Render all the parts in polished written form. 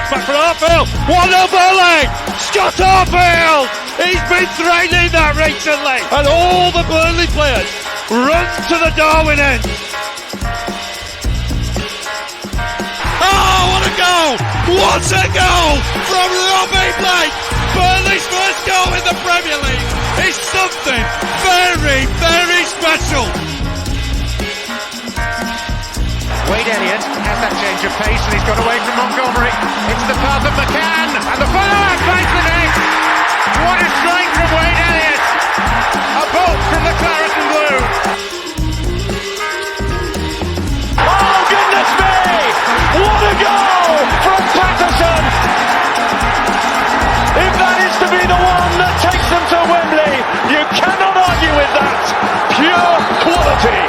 Cuts back for Arfield. 1-0 Burnley. Scott Arfield. He's been threatening that recently. And all the Burnley players run to the Darwin end. Oh, what a goal! What a goal from Robbie Blake! Burnley's first goal in the Premier League is something very, very special. Wade Elliott has that change of pace and he's got away from Montgomery. It's the path of McCann and the follow-up finds the net. What a strike from Wade Elliott! A bolt from the Claret and Blue. Oh goodness me! What a goal from Patterson! If that is to be the one that takes them to Wembley, you cannot argue with that. Pure quality.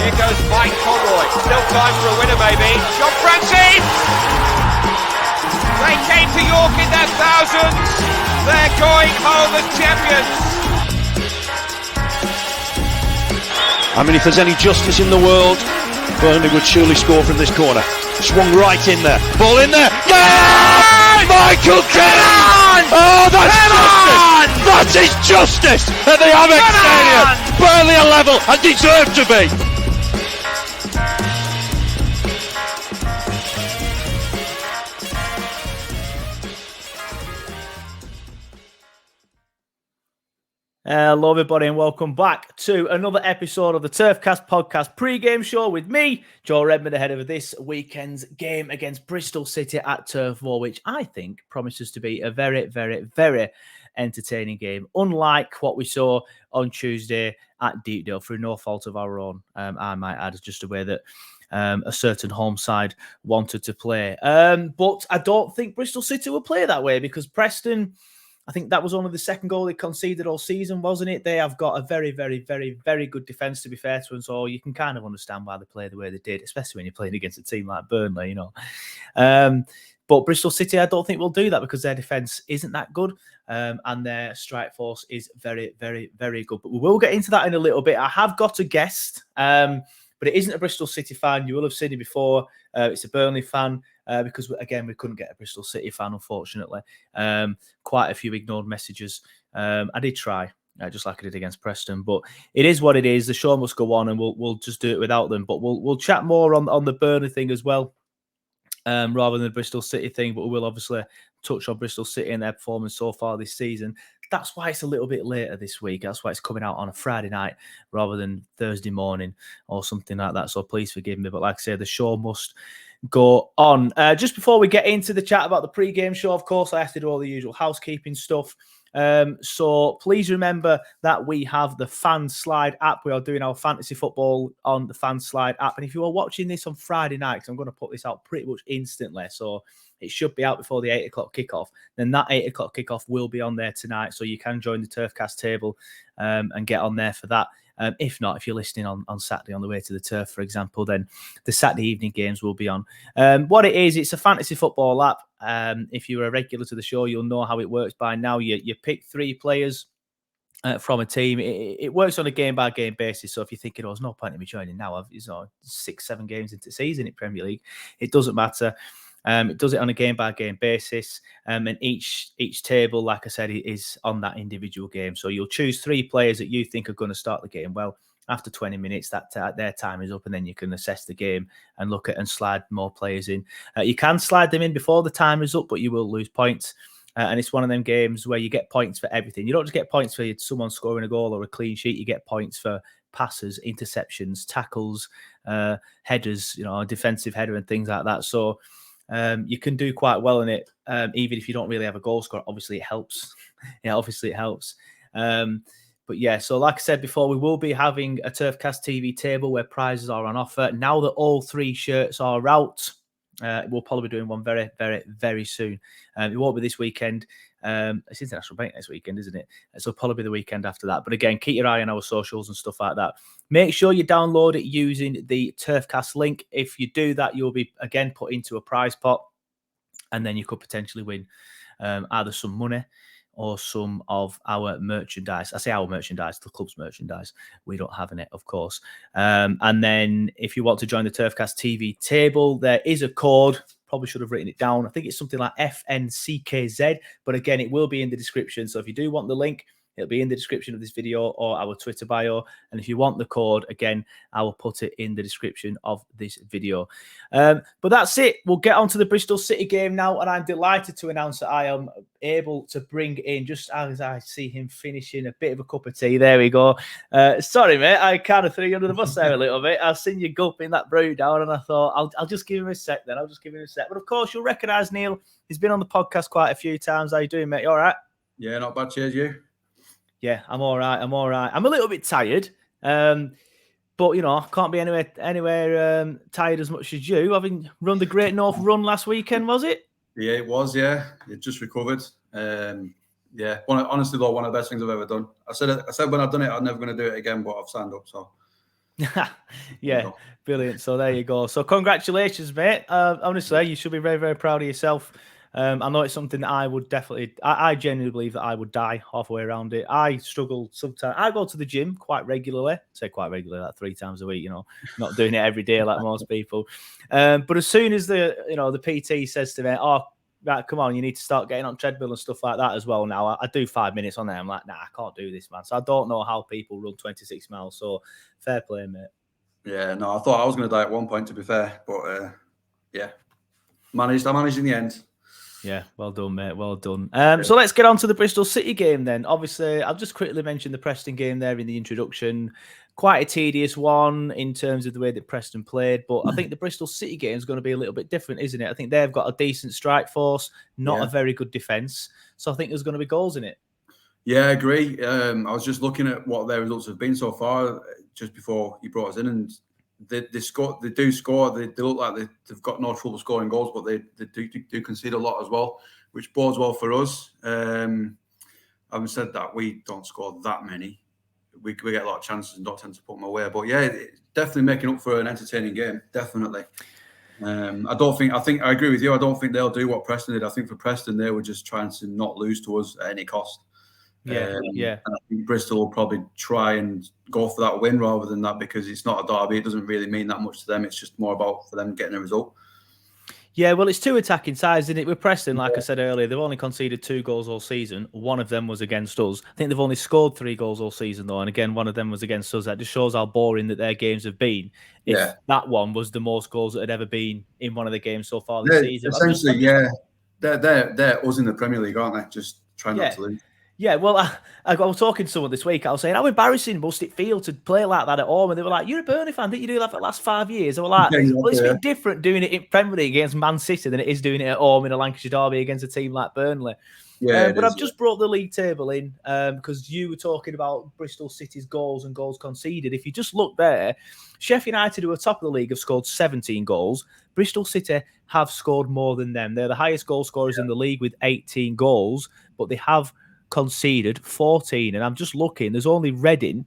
Here goes Mike Conroy. Still time for a winner, maybe. John Francis! They came to York in their thousands. They're going home as champions. I mean, if there's any justice in the world, Burnley would surely score from this corner. Swung right in there. Ball in there. Yeah! Michael Cannon! Oh, that's justice! That is justice at the Amex Stadium. Burnley are level and deserve to be. Hello everybody and welcome back to another episode of the Turfcast podcast pre-game show with me, Joe Redmond, ahead of this weekend's game against Bristol City at Turf Moor, which I think promises to be a very, very, very entertaining game, unlike what we saw on Tuesday at Deepdale through no fault of our own. I might add, just the way that a certain home side wanted to play. But I don't think Bristol City will play that way because Preston, I think that was only the second goal they conceded all season, wasn't it? They have got a very, very, very, very good defence, to be fair to them. So you can kind of understand why they play the way they did, especially when you're playing against a team like Burnley, you know. But Bristol City, I don't think will do that because their defence isn't that good and their strike force is very, very, very good. But we will get into that in a little bit. I have got a guest, but it isn't a Bristol City fan. You will have seen it before. It's a Burnley fan. Because, again, we couldn't get a Bristol City fan, unfortunately. Quite a few ignored messages. I did try, just like I did against Preston. But it is what it is. The show must go on, and we'll just do it without them. But we'll chat more on the Burnley thing as well, rather than the Bristol City thing. But we will obviously touch on Bristol City and their performance so far this season. That's why it's a little bit later this week. That's why it's coming out on a Friday night rather than Thursday morning or something like that. So please forgive me. But like I say, the show must go on. Just before we get into the chat about the pre-game show, of course, I have to do all the usual housekeeping stuff. So please remember that we have the Fan Slide app. We are doing our fantasy football on the Fan Slide app. And if you are watching this on Friday night, because I'm going to put this out pretty much instantly, so it should be out before the 8 o'clock kickoff, then that 8 o'clock kickoff will be on there tonight. So you can join the Turfcast table and get on there for that. If not, if you're listening on Saturday on the way to the turf, for example, then the Saturday evening games will be on. What it is, it's a fantasy football app. If you're a regular to the show, you'll know how it works by now. You pick 3 players from a team. It works on a game-by-game basis. So if you're thinking, there's no point in me joining now, I've 6-7 games into the season in Premier League, it doesn't matter. It does it on a game-by-game basis, and each table, like I said, is on that individual game. So you'll choose 3 players that you think are going to start the game. Well, after 20 minutes, their time is up, and then you can assess the game and look at and slide more players in. You can slide them in before the time is up, but you will lose points. And it's one of them games where you get points for everything. You don't just get points for someone scoring a goal or a clean sheet. You get points for passes, interceptions, tackles, headers, a defensive header and things like that. So you can do quite well in it, even if you don't really have a goal scorer. Obviously, it helps. Obviously it helps. But yeah, so like I said before, we will be having a Turfcast TV table where prizes are on offer. Now that all 3 shirts are out, we'll probably be doing one very, very, very soon. It won't be this weekend. It's International Bank next weekend, isn't it? So probably the weekend after that. But again, keep your eye on our socials and stuff like that. Make sure you download it using the Turfcast link. If you do that, you'll be, again, put into a prize pot. And then you could potentially win either some money or some of our merchandise. I say our merchandise, the club's merchandise. We don't have it, of course. And then if you want to join the Turfcast TV table, there is a code. Probably should have written it down. I think it's something like FNCKZ, but again, it will be in the description. So if you do want the link, it'll be in the description of this video or our Twitter bio. And if you want the code, again, I will put it in the description of this video. But that's it. We'll get on to the Bristol City game now. And I'm delighted to announce that I am able to bring in, just as I see him finishing, a bit of a cup of tea. There we go. Sorry, mate. I kind of threw you under the bus there a little bit. I've seen you gulping that brew down and I thought, I'll just give him a sec then. I'll just give him a sec. But of course, you'll recognise Neil. He's been on the podcast quite a few times. How you doing, mate? You all right? Yeah, not bad. Cheers, you. Yeah, I'm all right. I'm a little bit tired, but you know, I can't be anywhere tired as much as you. Having run the Great North Run last weekend, was it? Yeah, it was. Yeah, it just recovered. Yeah, honestly though, one of the best things I've ever done. I said when I've done it, I'm never going to do it again, but I've signed up. So yeah, brilliant. So there you go. So congratulations, mate. Honestly, you should be very, very proud of yourself. I know it's something that I would definitely, I genuinely believe that I would die halfway around it. I struggle sometimes. I go to the gym quite regularly, like 3 times a week, you know, not doing it every day like most people. But as soon as the PT says to me, oh, right, come on, you need to start getting on treadmill and stuff like that as well. Now I do 5 minutes on there. I'm like, nah, I can't do this, man. So I don't know how people run 26 miles. So fair play, mate. Yeah, no, I thought I was going to die at one point, to be fair, but yeah, I managed in the end. Yeah, well done, mate. Well done. So let's get on to the Bristol City game then. Obviously, I've just quickly mentioned the Preston game there in the introduction. Quite a tedious one in terms of the way that Preston played, but I think the Bristol City game is going to be a little bit different, isn't it? I think they've got a decent strike force, not a very good defence. So I think there's going to be goals in it. Yeah, I agree. I was just looking at what their results have been so far just before you brought us in, and they score. They do score. They look like they've got no trouble scoring goals, but they do concede a lot as well, which bodes well for us. Having said that, we don't score that many. We get a lot of chances and don't tend to put them away. But yeah, definitely making up for an entertaining game. Definitely. I think I agree with you. I don't think they'll do what Preston did. I think for Preston, they were just trying to not lose to us at any cost. Yeah. And I think Bristol will probably try and go for that win rather than that, because it's not a derby. It doesn't really mean that much to them. It's just more about for them getting a result. Yeah, well, it's 2 attacking sides, isn't it? With Preston, like I said earlier, they've only conceded 2 goals all season. One of them was against us. I think they've only scored 3 goals all season, though. And again, one of them was against us. That just shows how boring that their games have been. If that one was the most goals that had ever been in one of the games so far this season. Essentially, they're us in the Premier League, aren't they? Just trying not to lose. Yeah, well, I was talking to someone this week. I was saying, how embarrassing must it feel to play like that at home? And they were like, you're a Burnley fan, didn't you do that for the last 5 years? I was like, well, it's a bit different doing it in Premier League against Man City than it is doing it at home in a Lancashire derby against a team like Burnley. Yeah, but I've just brought the league table in because you were talking about Bristol City's goals and goals conceded. If you just look there, Sheffield United, who are top of the league, have scored 17 goals. Bristol City have scored more than them. They're the highest goal scorers in the league with 18 goals, but they have conceded 14. And I'm just looking, there's only Reading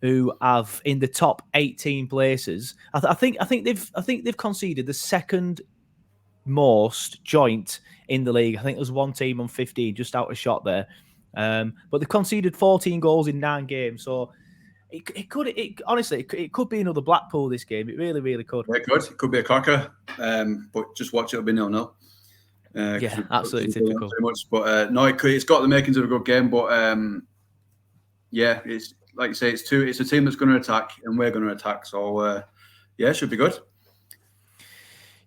who have in the top 18 places. I think they've conceded the second most joint in the league. I think there's one team on 15, just out of shot there. But they've conceded 14 goals in 9 games. So it could be another Blackpool this game. It really, really could. Yeah, it could be a cracker. But just watch it, it'll be 0-0. Yeah, absolutely typical. Much, but no, it's got the makings of a good game. But yeah, it's like you say, it's a team that's going to attack, and we're going to attack. So yeah, it should be good.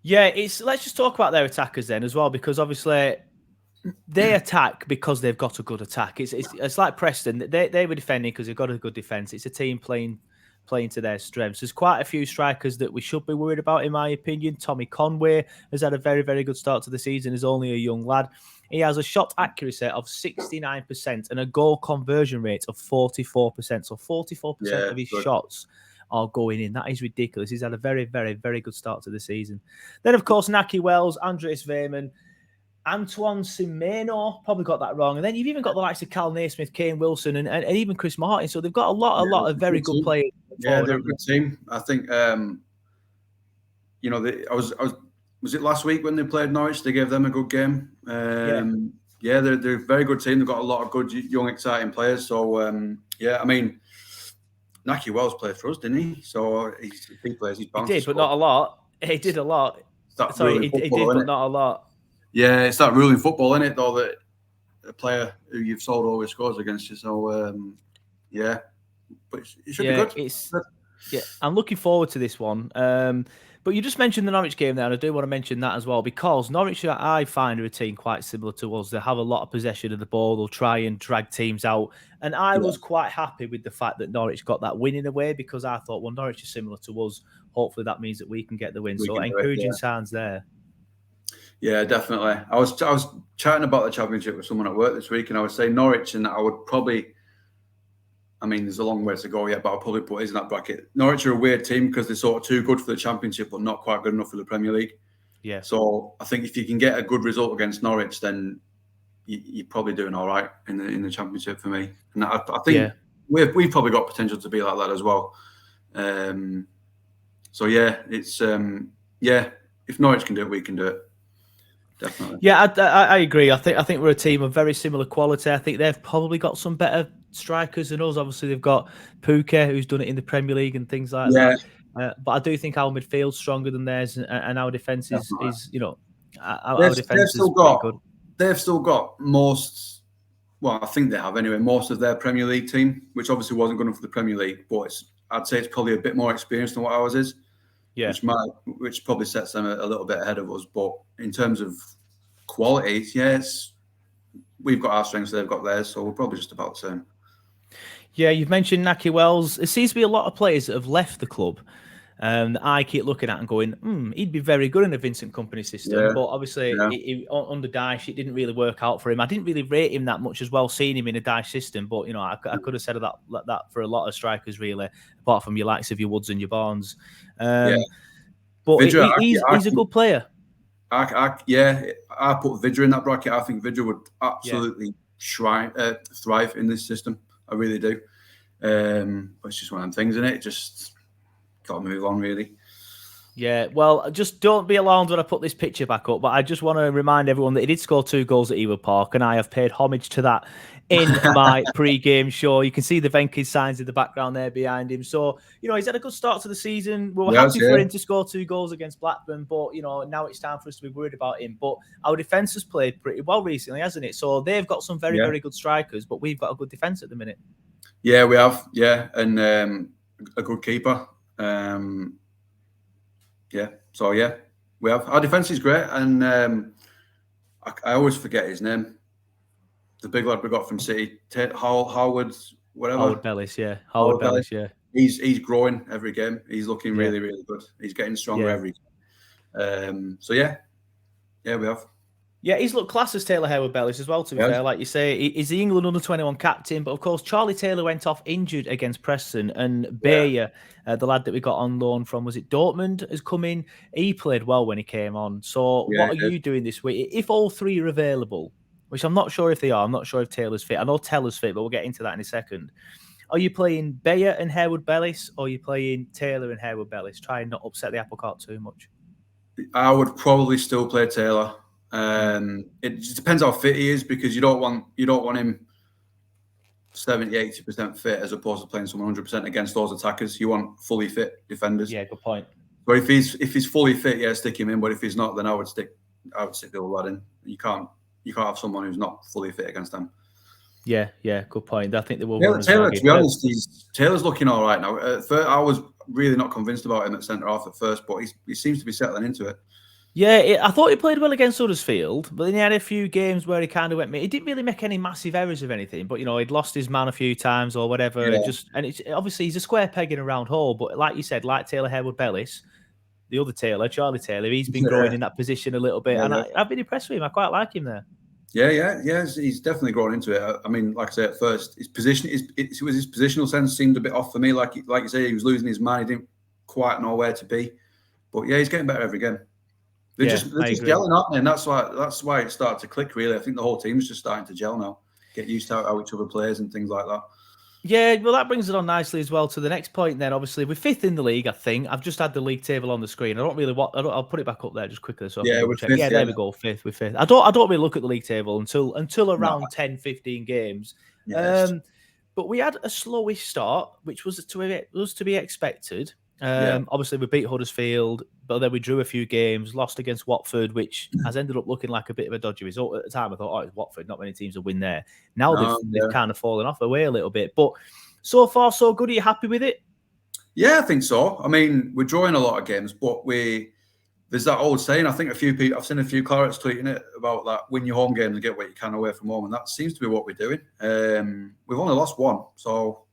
Yeah, let's just talk about their attackers then as well, because obviously they attack because they've got a good attack. It's like Preston. They were defending because they've got a good defense. It's a team playing to their strengths. There's quite a few strikers that we should be worried about, in my opinion. Tommy Conway has had a very, very good start to the season. He's only a young lad. He has a shot accuracy of 69% and a goal conversion rate of 44%. So 44% of his shots are going in. That is ridiculous. He's had a very, very, very good start to the season. Then, of course, Naki Wells, Andreas Veerman, Antoine Simeno, probably got that wrong. And then you've even got the likes of Cal Naismith, Kane Wilson, and even Chris Martin. So they've got a lot of very good players. Yeah, they're a good team. I think, was it last week when they played Norwich? They gave them a good game. Yeah, they're a very good team. They've got a lot of good, young, exciting players. So, yeah, I mean, Naki Wells played for us, didn't he? So he plays. He's He bound to did, but score. not a lot. He did a lot. It's that Sorry, ruling he football, did, isn't but it? not a lot. Yeah, it's that ruling football, isn't it? Though that a player who you've sold always scores against you. So, yeah, but it should be good. Yeah, I'm looking forward to this one. But you just mentioned the Norwich game there, and I do want to mention that as well, because Norwich, I find, are a team quite similar to us. They have a lot of possession of the ball. They'll try and drag teams out. And I was quite happy with the fact that Norwich got that win in a way, because I thought, well, Norwich is similar to us. Hopefully that means that we can get the win. So encouraging signs there. Yeah, definitely. I was chatting about the Championship with someone at work this week, and I was saying Norwich, and I would probably, I mean, there's a long way to go yet, but I'll probably put us in that bracket. Norwich are a weird team because they're sort of too good for the Championship, but not quite good enough for the Premier League. Yeah. So I think if you can get a good result against Norwich, then you're probably doing all right in the Championship for me. And I think we've probably got potential to be like that as well. So yeah, it's if Norwich can do it, we can do it. Definitely. Yeah, I agree. I think we're a team of very similar quality. I think they've probably got some better strikers than us. Obviously, they've got Puka, who's done it in the Premier League and things like that. But I do think our midfield's stronger than theirs, and our defence is our defence is pretty good. They've still got most. Well, I think they have anyway. Most of their Premier League team, which obviously wasn't good enough for the Premier League, but I'd say it's probably a bit more experienced than what ours is. Yeah, which probably sets them a little bit ahead of us. But in terms of quality, yes, we've got our strengths, they've got theirs, so we're probably just about the same. Yeah, you've mentioned Naki Wells. There seems to be a lot of players that have left the club that I keep looking at and going, he'd be very good in a Vincent Kompany system. Yeah. But obviously, under Dyche, it didn't really work out for him. I didn't really rate him that much as well, seeing him in a Dyche system. But, I could have said that for a lot of strikers, really, apart from your likes of your Woods and your Barnes. But Vidra, he's a good player. I put Vidra in that bracket. I think Vidra would absolutely thrive in this system. I really do. But it's just one of them things, isn't it? Just got to move on, really. Yeah, well, just don't be alarmed when I put this picture back up, but I just want to remind everyone that he did score 2 goals at Ewood Park, and I have paid homage to that in my pre-game show. You can see the Venky's signs in the background there behind him. So, he's had a good start to the season. We're happy for him to score 2 goals against Blackburn, but, now it's time for us to be worried about him. But our defence has played pretty well recently, hasn't it? So they've got some very, very good strikers, but we've got a good defence at the minute. Yeah, we have. Yeah, and a good keeper. We have. Our defence is great, and I always forget his name. The big lad we got from City, Howard, whatever. Howard Bellis, yeah. Howard Bellis, yeah. He's growing every game. He's looking really, really good. He's getting stronger every game. We have. Yeah, he's looked class as Taylor Howard-Bellis as well, to be fair. Like you say, he's the England under-21 captain. But, of course, Charlie Taylor went off injured against Preston. And Bayer, the lad that we got on loan from, was it Dortmund, has come in. He played well when he came on. So what are you doing this week? If all 3 are available, which I'm not sure if they are. I'm not sure if Taylor's fit. I know Taylor's fit, but we'll get into that in a second. Are you playing Bayer and Howard-Bellis, or are you playing Taylor and Howard-Bellis? Try and not upset the apple cart too much. I would probably still play Taylor. It just depends how fit he is, because you don't want him 70-80% fit as opposed to playing someone 100% against those attackers. You want fully fit defenders. Yeah, good point. But if he's fully fit, stick him in. But if he's not, then I would stick the other lad in. You can't have someone who's not fully fit against them. Yeah, good point. I think they will. Taylor, to be honest, Taylor's looking all right now. I was really not convinced about him at centre half at first, but he seems to be settling into it. Yeah, I thought he played well against Huddersfield, but then he had a few games where he kind of went. He didn't really make any massive errors of anything, but he'd lost his man a few times or whatever. Yeah. And it's obviously he's a square peg in a round hole. But like you said, like Taylor Howard-Bellis, the other Taylor, Charlie Taylor, he's been growing in that position a little bit, and I've been impressed with him. I quite like him there. Yeah. He's definitely grown into it. I mean, like I said at first, his positional sense seemed a bit off for me. Like you say, he was losing his man. He didn't quite know where to be. But yeah, he's getting better every game. They're just gelling, aren't they? And that's why it started to click, really. I think the whole team's just starting to gel now, get used to how each other plays and things like that. Yeah, well, that brings it on nicely as well to the next point. Then, obviously, we're 5th in the league. I think I've just had the league table on the screen. I don't really want. I'll put it back up there just quickly so I can Yeah, double we're check. fifth. Yeah, there we go. 5th. We're 5th. I don't really look at the league table until No. around 10, 15 games. Yeah, But we had a slowish start, which was to be expected. Yeah. Obviously, we beat Huddersfield, but then we drew a few games, lost against Watford, which has ended up looking like a bit of a dodgy result at the time. I thought, oh, it's Watford, not many teams will win there. Now they've kind of fallen off away a little bit, but so far so good. Are you happy with it? Yeah, I think so. I mean, we're drawing a lot of games, but there's that old saying. I think a few people, I've seen a few Clarets tweeting it about that: win your home games and get what you can away from home, and that seems to be what we're doing. We've only lost one, so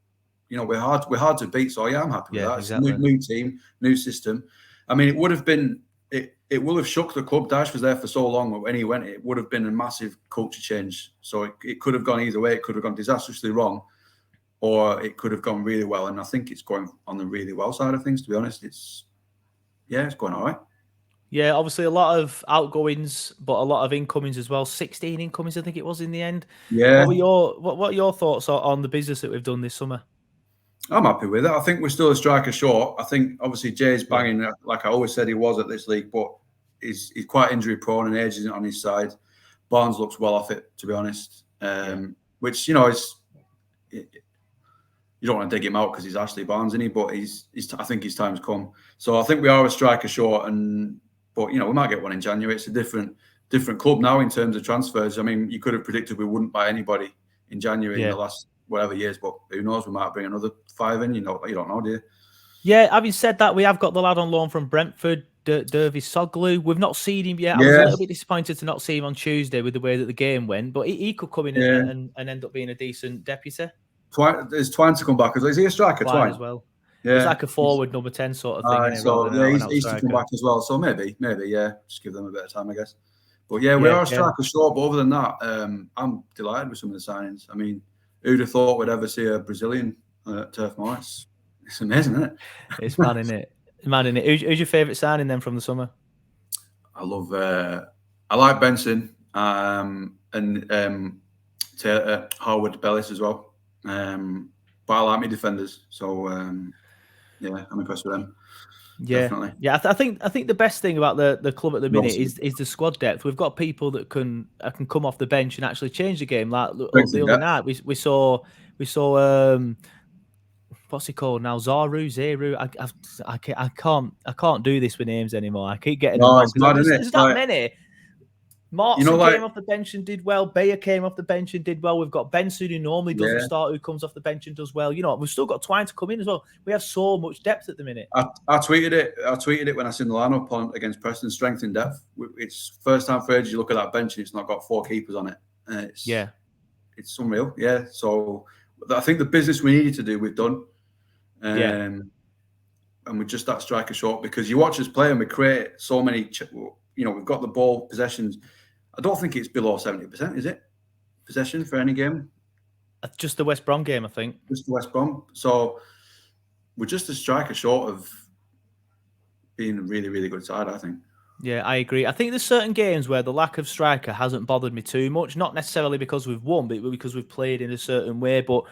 we're hard to beat. So yeah, I'm happy with that. Exactly. It's a new team, new system. I mean, it would have been it will have shook the club. Dash was there for so long, but when he went, it would have been a massive culture change. So it could have gone either way. It could have gone disastrously wrong, or it could have gone really well. And I think it's going on the really well side of things. To be honest, it's going all right. Yeah, obviously a lot of outgoings, but a lot of incomings as well. 16 incomings, I think it was in the end. Yeah. What are your thoughts on the business that we've done this summer? I'm happy with it. I think we're still a striker short. I think obviously Jay's banging, like I always said he was at this league, but he's quite injury prone and age isn't on his side. Barnes looks well off it, to be honest. Which is you don't want to dig him out because he's Ashley Barnes, isn't he? But I think his time's come. So I think we are a striker short, but we might get one in January. It's a different club now in terms of transfers. I mean, you could have predicted we wouldn't buy anybody in January in the last whatever years, but who knows? We might bring another 5 in. You don't know, do you? Yeah, having said that, we have got the lad on loan from Brentford, Dervis Soglu. We've not seen him yet. I was a little bit disappointed to not see him on Tuesday with the way that the game went, but he could come in and end up being a decent deputy. There's Twine to come back. Is he a striker? Twine as well. Yeah, it's like a forward number 10 sort of thing. He's to come back as well. So maybe, just give them a bit of time, I guess. But yeah, we are a striker short. But other than that, I'm delighted with some of the signings. I mean, who'd have thought we'd ever see a Brazilian at Turf Moor? It's amazing, isn't it? It's mad, isn't it? Mad, isn't it? Who's your favourite signing then from the summer? I like Benson and Harwood Bellis as well. But I like my defenders, so I'm impressed with them. Yeah, definitely. Yeah. I think the best thing about the club at the minute is the squad depth. We've got people that can come off the bench and actually change the game. Like the other night, we saw what's he called now? Zaru. I can't do this with names anymore. I keep getting them wrong because there's that many. Martin came off the bench and did well. Bayer came off the bench and did well. We've got Benson who normally doesn't start, who comes off the bench and does well. We've still got Twine to come in as well. We have so much depth at the minute. I tweeted it when I seen the lineup against Preston. Strength in depth. It's first time for ages you look at that bench and it's not got 4 keepers on it. It's unreal. Yeah. So I think the business we needed to do, we've done. And we're just that striker short because you watch us play and we create so many. We've got the ball possessions. I don't think it's below 70%, is it? Possession for any game? Just the West Brom game, I think. Just the West Brom. So we're just a striker short of being a really, really good side, I think. Yeah, I agree. I think there's certain games where the lack of striker hasn't bothered me too much. Not necessarily because we've won, but because we've played in a certain way. But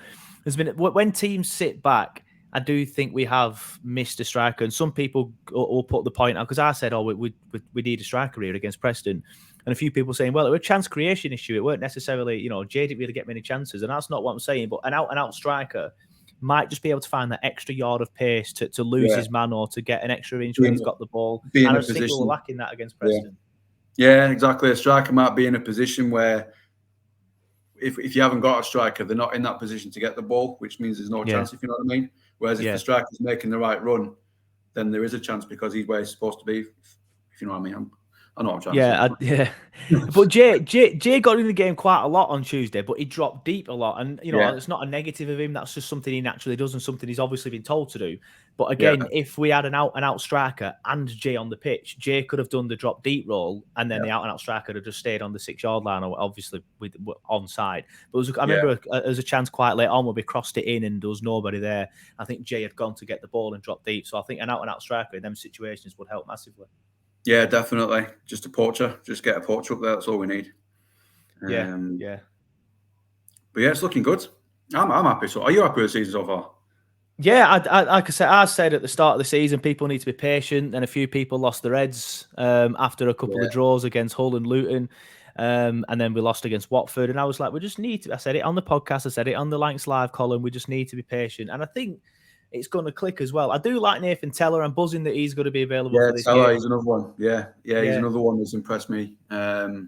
there's been when teams sit back, I do think we have missed a striker, and some people will put the point out because I said, "Oh, we need a striker here against Preston," and a few people saying, "Well, it was a chance creation issue. It weren't necessarily, Jay didn't really get many chances," and that's not what I'm saying. But an out striker might just be able to find that extra yard of pace to lose his man or to get an extra inch when he's got the ball. And I think we're lacking that against Preston. Yeah, exactly. A striker might be in a position where if you haven't got a striker, they're not in that position to get the ball, which means there's no chance, if you know what I mean. Whereas if the striker's making the right run, then there is a chance because he's where he's supposed to be, if you know what I mean. I know what I'm trying to say. But Jay got in the game quite a lot on Tuesday, but he dropped deep a lot. And, it's not a negative of him. That's just something he naturally does and something he's obviously been told to do. But again, if we had an out striker and Jay on the pitch, Jay could have done the drop deep role and then the out striker would have just stayed on the 6-yard line, or obviously with onside. But I remember there was a chance quite late on where we crossed it in and there was nobody there. I think Jay had gone to get the ball and drop deep. So I think an out striker in them situations would help massively. Yeah, definitely. Just a poacher. Just get a poacher up there. That's all we need. Yeah. But yeah, it's looking good. I'm happy. So, are you happy with the season so far? Yeah, like I said at the start of the season, people need to be patient, and a few people lost their heads after a couple of draws against Hull and Luton, and then we lost against Watford. And I was like, we just need to. I said it on the podcast, I said it on the Lancs Live column. We just need to be patient, and I think it's going to click as well. I do like Nathan Teller. I'm buzzing that he's going to be available for this game. He's another one. Yeah, he's another one that's impressed me. Yeah,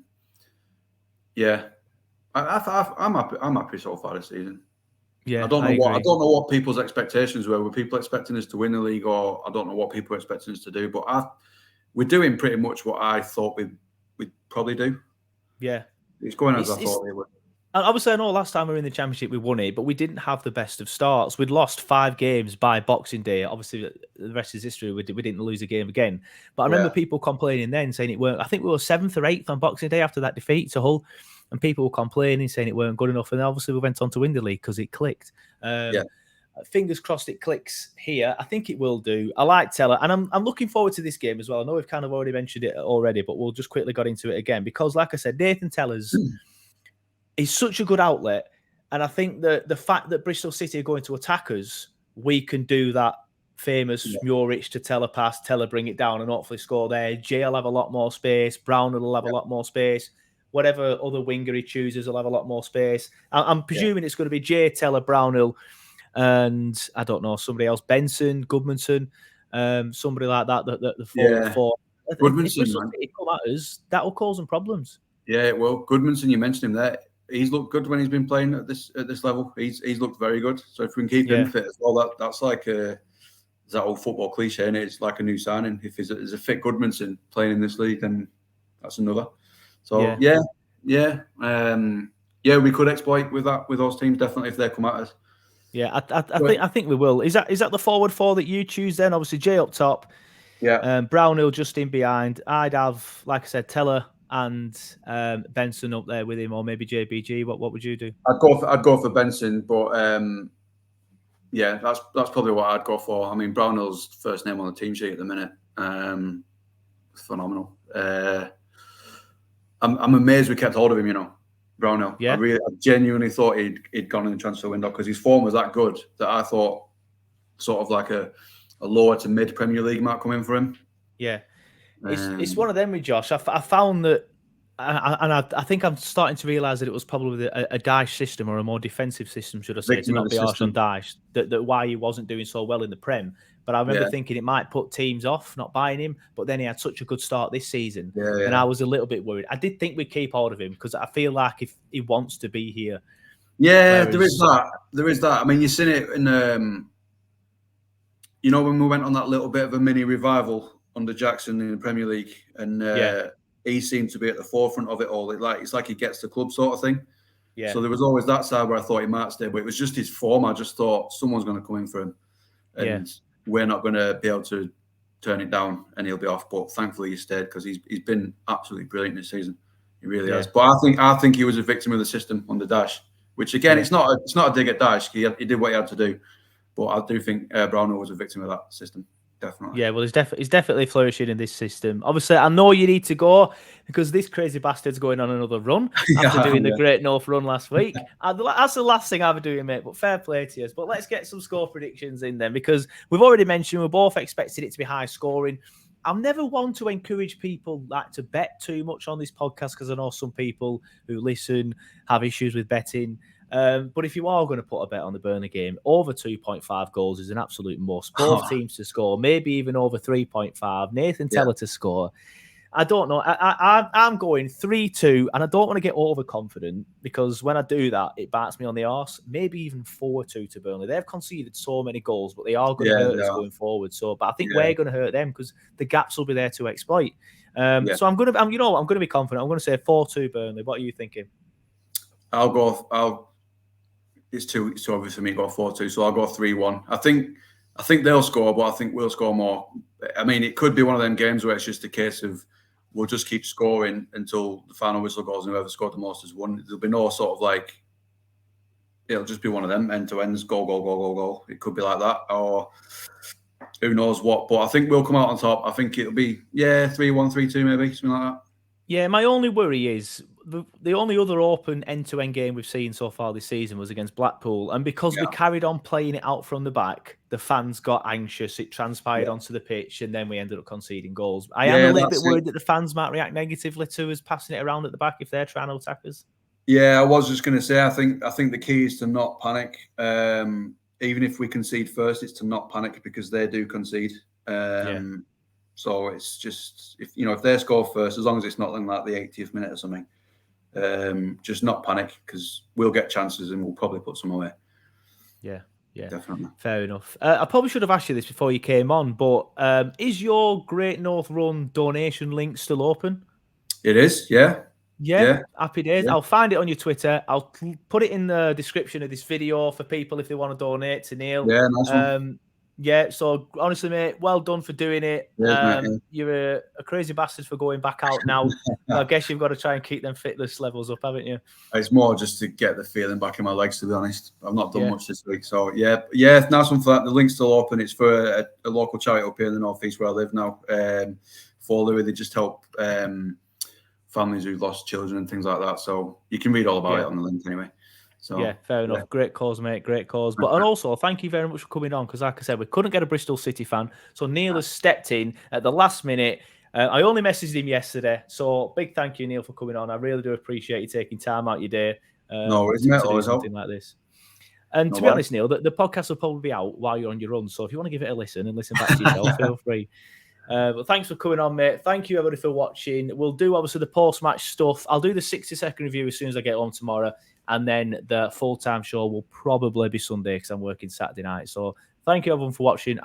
I'm happy. I'm happy so far this season. Yeah, I don't know what people's expectations were. Were people expecting us to win the league, or I don't know what people were expecting us to do. But we're doing pretty much what I thought we'd probably do. Yeah, it's going as I thought we would. Obviously, I know last time we were in the Championship, we won it, but we didn't have the best of starts. We'd lost 5 games by Boxing Day. Obviously, the rest is history. We didn't lose a game again. But I remember people complaining then, saying it weren't. I think we were 7th or 8th on Boxing Day after that defeat to Hull. And people were complaining, saying it weren't good enough. And obviously, we went on to win the league because it clicked. Fingers crossed it clicks here. I think it will do. I like Teller. And I'm looking forward to this game as well. I know we've kind of already mentioned it already, but we'll just quickly got into it again. Because, like I said, Nathan Teller's is such a good outlet. And I think that the fact that Bristol City are going to attack us, we can do that famous Murich to Teller pass, Teller bring it down and hopefully score there. Jay will have a lot more space. Brown will have a lot more space. Whatever other winger he chooses will have a lot more space. I'm presuming it's going to be Jay, Teller, Brownhill, and I don't know, somebody else, Benson, Goodmanson, somebody like that, the 4. If Bristol City come at us, that will cause them problems. Yeah, well, Goodmanson, you mentioned him there. He's looked good when he's been playing at this level. He's looked very good. So if we can keep him fit as well, that's like that old football cliche, and it's like a new signing. If there's a fit Goodmanson playing in this league, then that's another. So we could exploit with those teams definitely if they come at us. Yeah, I think we will. Is that the forward 4 that you choose then? Obviously Jay up top. Yeah. Brownhill just in behind. I'd have, like I said, Teller and Benson up there with him, or maybe JBG. What would you do? I'd go for Benson, but that's probably what I'd go for. I mean, Brownhill's first name on the team sheet at the minute. Phenomenal. I'm amazed we kept hold of him, Brownhill. Yeah. I genuinely thought he'd gone in the transfer window because his form was that good that I thought sort of like a lower to mid Premier League might come in for him. Yeah. It's one of them with Josh. I found that, and I think I'm starting to realise that it was probably a Dyche system, or a more defensive system, should I say, to not be harsh on Dyche, that why he wasn't doing so well in the Prem. But I remember thinking it might put teams off not buying him. But then he had such a good start this season, and I was a little bit worried. I did think we'd keep hold of him because I feel like if he wants to be here. Yeah, there is that. I mean, you've seen it in, when we went on that little bit of a mini revival under Jackson in the Premier League, and he seemed to be at the forefront of it all. It's like he gets the club sort of thing. Yeah. So there was always that side where I thought he might stay, but it was just his form. I just thought someone's going to come in for him, and we're not going to be able to turn it down, and he'll be off. But thankfully he stayed because he's been absolutely brilliant this season. He really has. But I think he was a victim of the system under Dyche, which again it's not a dig at Dyche. He did what he had to do, but I do think Brownhill was a victim of that system. Definitely. Yeah, well, he's definitely flourishing in this system. Obviously, I know you need to go because this crazy bastard's going on another run after doing the Great North run last week. That's the last thing I'll be doing, mate, but fair play to you. But let's get some score predictions in then, because we've already mentioned we're both expecting it to be high scoring. I'm never one to encourage people to bet too much on this podcast because I know some people who listen have issues with betting. But if you are going to put a bet on the Burnley game, over 2.5 goals is an absolute must. Both teams to score, maybe even over 3.5. Nathan Teller to score. I don't know. I'm going 3-2, and I don't want to get overconfident because when I do that, it bites me on the arse. Maybe even 4-2 to Burnley. They've conceded so many goals, but they are going to hurt us going forward. So, but I think we're going to hurt them because the gaps will be there to exploit. So I'm going to be confident. I'm going to say 4-2 Burnley. What are you thinking? It's too obvious for me to go 4-2, so I'll go 3-1. I think they'll score, but I think we'll score more. I mean, it could be one of them games where it's just a case of we'll just keep scoring until the final whistle goes and whoever scored the most has won. There'll be no sort of it'll just be one of them end-to-ends, goal. It could be like that, or who knows what. But I think we'll come out on top. I think it'll be 3-1, 3-2 maybe, something like that. Yeah, my only worry is the only other open end-to-end game we've seen so far this season was against Blackpool. And because we Yeah, carried on playing it out from the back, the fans got anxious. It transpired yeah, onto the pitch, and then we ended up conceding goals. I am a yeah. little bit That's it. worried that the fans might react negatively to us passing it around at the back if they're trying to attack us. Yeah, I was just going to say, I think the key is to not panic. Even if we concede first, it's to not panic because they do concede. Yeah. So it's just if they score first, as long as it's not in like the 80th minute or something, just not panic because we'll get chances and we'll probably put some away. Yeah, yeah, Definitely. fair enough. I probably should have asked you this before you came on, but is your Great North Run donation link still open? It is, yeah, Yeah, yeah, happy days. yeah, I'll find it on your Twitter. I'll put it in the description of this video for people if they want to donate to Neil. yeah. Nice one. Yeah, so honestly, mate, well done for doing it. Cheers, mate. You're a crazy bastard for going back out now. I guess you've got to try and keep them fitness levels up, haven't you? It's more just to get the feeling back in my legs, to be honest. I've not done Yeah. much this week. So, yeah, nice one for that. The link's still open. It's for a local charity up here in the northeast where I live now. For Louis, they just help families who've lost children and things like that. So you can read all about it on the link anyway. So Yeah, fair enough. Great cause, mate. Great cause. But and also, thank you very much for coming on because, like I said, we couldn't get a Bristol City fan. So Neil has stepped in at the last minute. I only messaged him yesterday. So big thank you, Neil, for coming on. I really do appreciate you taking time out your day No worries, to mate. do Always help. something like this. And No to be bother. honest, Neil, the podcast will probably be out while you're on your run. So if you want to give it a listen and listen back to yourself, feel free. But thanks for coming on, mate. Thank you, everybody, for watching. We'll do, obviously, the post-match stuff. I'll do the 60-second review as soon as I get home tomorrow. And then the full-time show will probably be Sunday because I'm working Saturday night. So thank you, everyone, for watching.